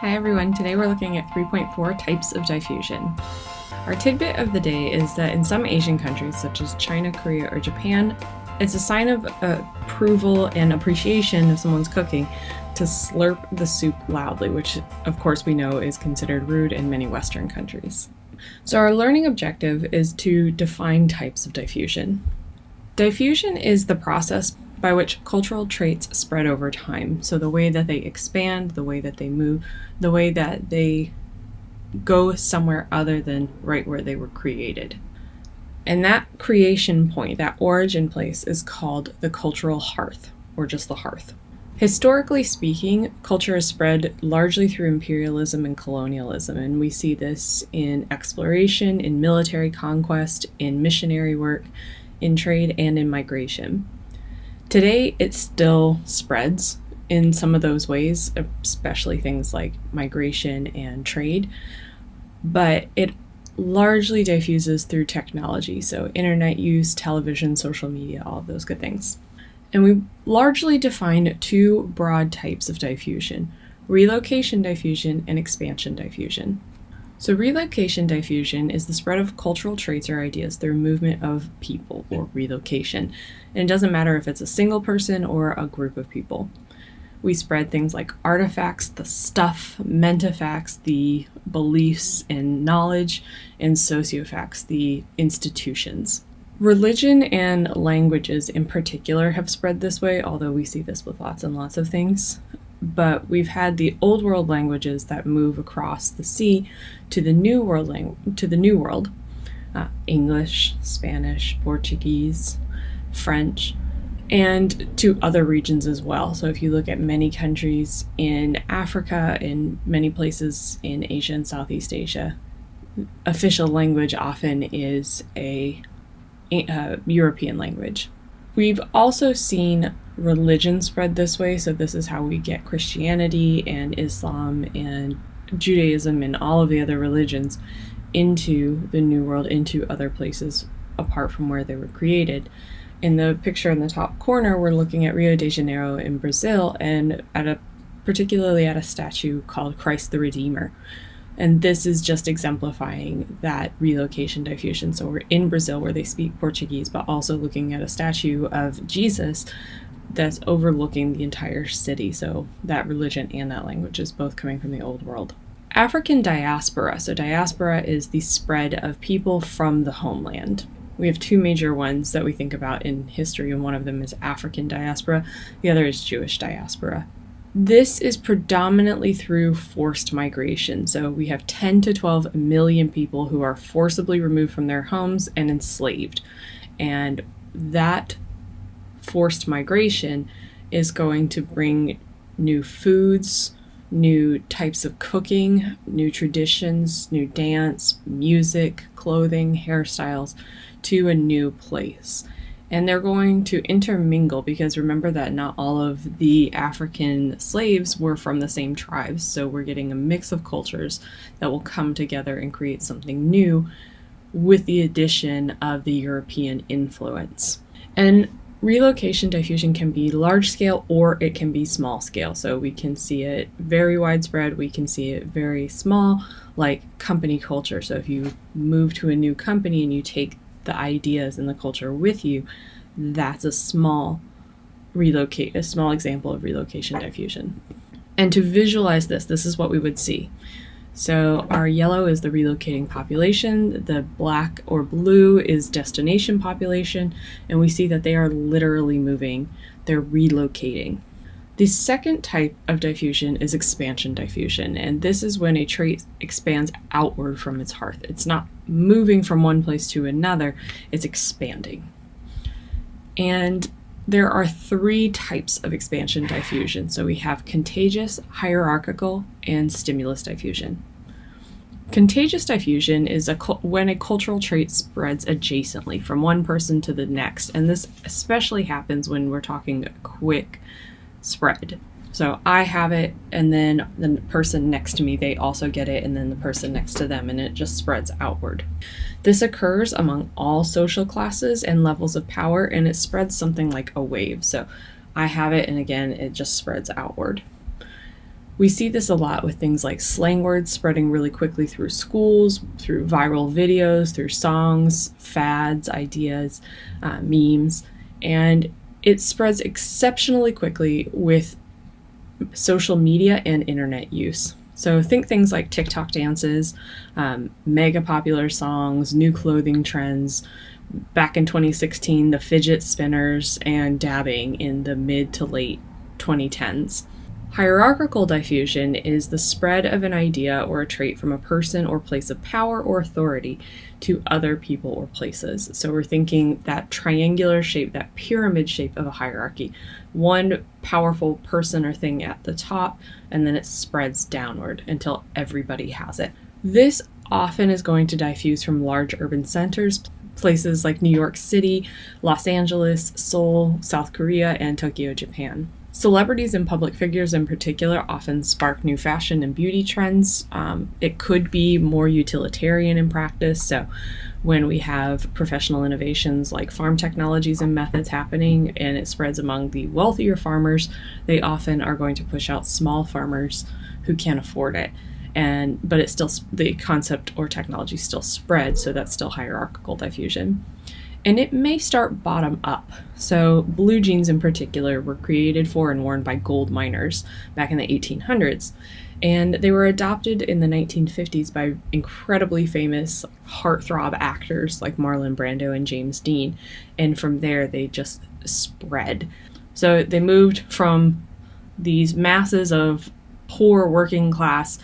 Hi everyone, today we're looking at 3.4 types of diffusion. Our tidbit of the day is that in some Asian countries such as China, Korea, or Japan, it's a sign of approval and appreciation of someone's cooking to slurp the soup loudly, which of course we know is considered rude in many Western countries. So our learning objective is to define types of diffusion. Diffusion is the process by which cultural traits spread over time. So the way that they expand, the way that they move, the way that they go somewhere other than right where they were created. And that creation point, that origin place, is called the cultural hearth, or just the hearth. Historically speaking, culture is spread largely through imperialism and colonialism, and we see this in exploration, in military conquest, in missionary work, in trade, and in migration. Today, it still spreads in some of those ways, especially things like migration and trade, but it largely diffuses through technology, so internet use, television, social media, all of those good things. And we largely define two broad types of diffusion: relocation diffusion and expansion diffusion. So relocation diffusion is the spread of cultural traits or ideas through movement of people, or relocation. And it doesn't matter if it's a single person or a group of people. We spread things like artifacts, the stuff, mentefacts, the beliefs and knowledge, and sociofacts, the institutions. Religion and languages in particular have spread this way, although we see this with lots and lots of things. But we've had the old world languages that move across the sea to the new world, English, Spanish, Portuguese, French, and to other regions as well. So if you look at many countries in Africa, in many places in Asia and Southeast Asia, official language often is a European language. We've also seen religion spread this way, so this is how we get Christianity and Islam and Judaism and all of the other religions into the New World, into other places apart from where they were created. In the picture in the top corner, we're looking at Rio de Janeiro in Brazil, and particularly at a statue called Christ the Redeemer. And this is just exemplifying that relocation diffusion. So we're in Brazil where they speak Portuguese, but also looking at a statue of Jesus that's overlooking the entire city. So that religion and that language is both coming from the old world. African diaspora. So diaspora is the spread of people from the homeland. We have two major ones that we think about in history, and one of them is African diaspora. The other is Jewish diaspora. This is predominantly through forced migration. So we have 10 to 12 million people who are forcibly removed from their homes and enslaved. And that forced migration is going to bring new foods, new types of cooking, new traditions, new dance, music, clothing, hairstyles to a new place. And they're going to intermingle, because remember that not all of the African slaves were from the same tribes. So we're getting a mix of cultures that will come together and create something new with the addition of the European influence. And relocation diffusion can be large scale or it can be small scale. So we can see it very widespread, we can see it very small, like company culture. So if you move to a new company and you take the ideas and the culture with you, that's a small example of relocation diffusion. And to visualize this is what we would see. So our yellow is the relocating population, the black or blue is destination population, and we see that they are literally moving, they're relocating. The second type of diffusion is expansion diffusion, and this is when a trait expands outward from its hearth. It's not moving from one place to another, it's expanding. And there are three types of expansion diffusion. So we have contagious, hierarchical, and stimulus diffusion. Contagious diffusion is when a cultural trait spreads adjacently from one person to the next, and this especially happens when we're talking quick spread. So I have it, and then the person next to me, they also get it, and then the person next to them, and it just spreads outward. This occurs among all social classes and levels of power, and it spreads something like a wave. So I have it, and again, it just spreads outward. We see this a lot with things like slang words spreading really quickly through schools, through viral videos, through songs, fads, ideas, memes, and it spreads exceptionally quickly with social media and internet use. So think things like TikTok dances, mega popular songs, new clothing trends. Back in 2016, the fidget spinners and dabbing in the mid to late 2010s. Hierarchical diffusion is the spread of an idea or a trait from a person or place of power or authority to other people or places. So we're thinking that triangular shape, that pyramid shape of a hierarchy. One powerful person or thing at the top, and then it spreads downward until everybody has it. This often is going to diffuse from large urban centers, places like New York City, Los Angeles, Seoul, South Korea, and Tokyo, Japan. Celebrities and public figures in particular often spark new fashion and beauty trends. It could be more utilitarian in practice. So when we have professional innovations like farm technologies and methods happening and it spreads among the wealthier farmers, they often are going to push out small farmers who can't afford it. But it's still, the concept or technology still spreads, so that's still hierarchical diffusion. And it may start bottom up. So blue jeans in particular were created for and worn by gold miners back in the 1800s. And they were adopted in the 1950s by incredibly famous heartthrob actors like Marlon Brando and James Dean. And from there, they just spread. So they moved from these masses of poor working class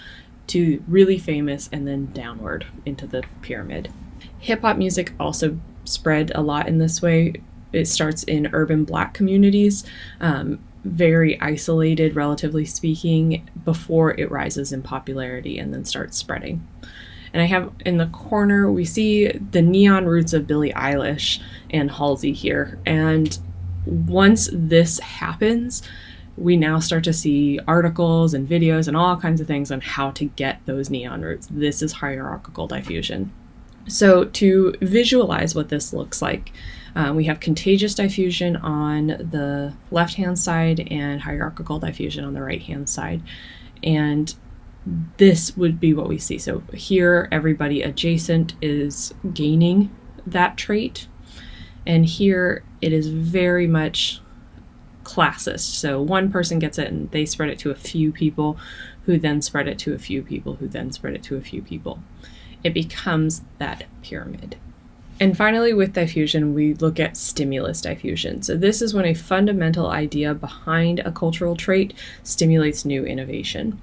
to really famous and then downward into the pyramid. Hip-hop music also spread a lot in this way. It starts in urban Black communities, very isolated, relatively speaking, before it rises in popularity and then starts spreading. And I have in the corner, we see the neon roots of Billie Eilish and Halsey here. And once this happens, we now start to see articles and videos and all kinds of things on how to get those neon roots. This is hierarchical diffusion. So to visualize what this looks like, we have contagious diffusion on the left-hand side and hierarchical diffusion on the right-hand side. And this would be what we see. So here, everybody adjacent is gaining that trait. And here, it is very much classist. So one person gets it and they spread it to a few people who then spread it to a few people who then spread it to a few people. It becomes that pyramid. And finally, with diffusion, we look at stimulus diffusion. So this is when a fundamental idea behind a cultural trait stimulates new innovation.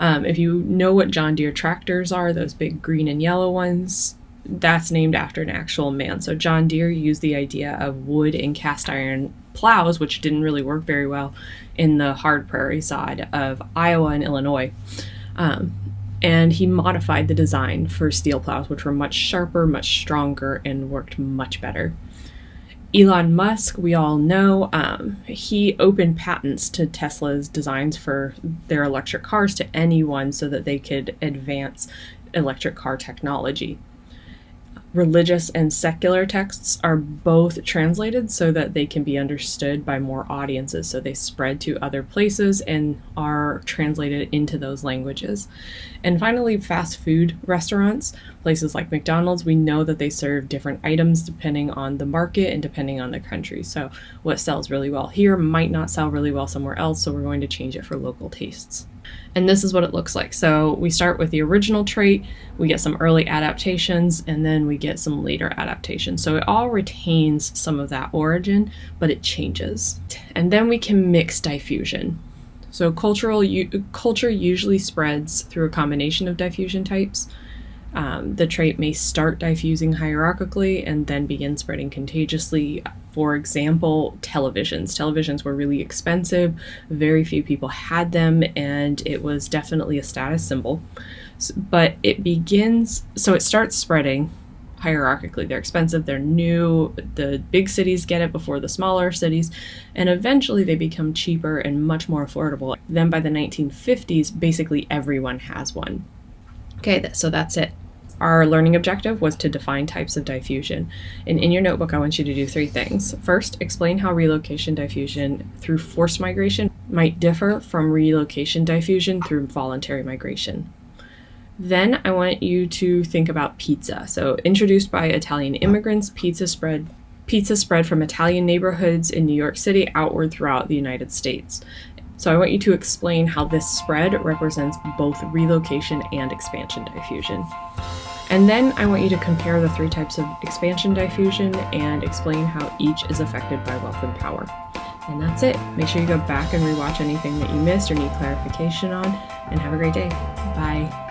If you know what John Deere tractors are, those big green and yellow ones, that's named after an actual man. So John Deere used the idea of wood and cast iron plows, which didn't really work very well in the hard prairie side of Iowa and Illinois. And he modified the design for steel plows, which were much sharper, much stronger, and worked much better. Elon Musk, we all know, he opened patents to Tesla's designs for their electric cars to anyone so that they could advance electric car technology. Religious and secular texts are both translated so that they can be understood by more audiences. So they spread to other places and are translated into those languages. And finally, fast food restaurants, places like McDonald's, we know that they serve different items depending on the market and depending on the country. So what sells really well here might not sell really well somewhere else, so we're going to change it for local tastes. And this is what it looks like. So we start with the original trait, we get some early adaptations, and then we get some later adaptations. So it all retains some of that origin, but it changes. And then we can mix diffusion. So culture usually spreads through a combination of diffusion types. The trait may start diffusing hierarchically and then begin spreading contagiously. For example, televisions. Televisions were really expensive. Very few people had them, and it was definitely a status symbol. But it starts spreading hierarchically. They're expensive, they're new, the big cities get it before the smaller cities, and eventually they become cheaper and much more affordable. Then by the 1950s, basically everyone has one. Okay, so that's it. Our learning objective was to define types of diffusion. And in your notebook, I want you to do 3 things. First, explain how relocation diffusion through forced migration might differ from relocation diffusion through voluntary migration. Then I want you to think about pizza. So introduced by Italian immigrants, pizza spread from Italian neighborhoods in New York City outward throughout the United States. So I want you to explain how this spread represents both relocation and expansion diffusion. And then I want you to compare the 3 types of expansion diffusion and explain how each is affected by wealth and power. And that's it. Make sure you go back and rewatch anything that you missed or need clarification on, and have a great day. Bye.